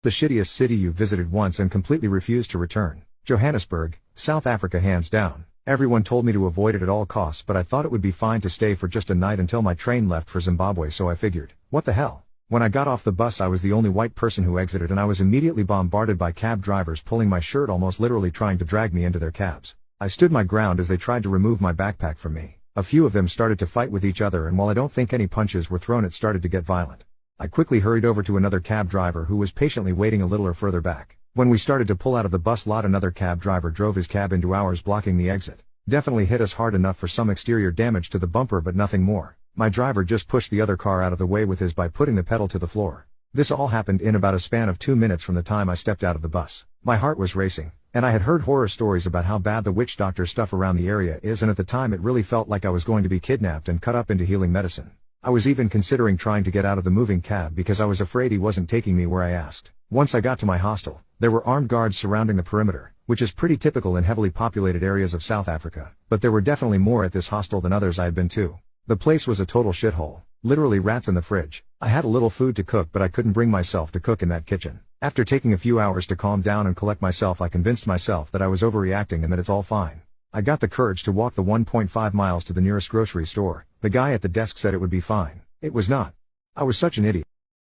The shittiest city you visited once and completely refused to return. Johannesburg, South Africa hands down. Everyone told me to avoid it at all costs, but I thought it would be fine to stay for just a night until my train left for Zimbabwe, so I figured, what the hell? When I got off the bus I was the only white person who exited, and I was immediately bombarded by cab drivers pulling my shirt, almost literally trying to drag me into their cabs. I stood my ground as they tried to remove my backpack from me. A few of them started to fight with each other, and while I don't think any punches were thrown, it started to get violent. I quickly hurried over to another cab driver who was patiently waiting a little or further back. When we started to pull out of the bus lot, another cab driver drove his cab into ours, blocking the exit. Definitely hit us hard enough for some exterior damage to the bumper, but nothing more. My driver just pushed the other car out of the way with his by putting the pedal to the floor. This all happened in about a span of 2 minutes from the time I stepped out of the bus. My heart was racing, and I had heard horror stories about how bad the witch doctor stuff around the area is, and at the time it really felt like I was going to be kidnapped and cut up into healing medicine. I was even considering trying to get out of the moving cab because I was afraid he wasn't taking me where I asked. Once I got to my hostel, there were armed guards surrounding the perimeter, which is pretty typical in heavily populated areas of South Africa, but there were definitely more at this hostel than others I had been to. The place was a total shithole. Literally rats in the fridge. I had a little food to cook, but I couldn't bring myself to cook in that kitchen. After taking a few hours to calm down and collect myself, I convinced myself that I was overreacting and that it's all fine. I got the courage to walk the 1.5 miles to the nearest grocery store. The guy at the desk said it would be fine. It was not. I was such an idiot.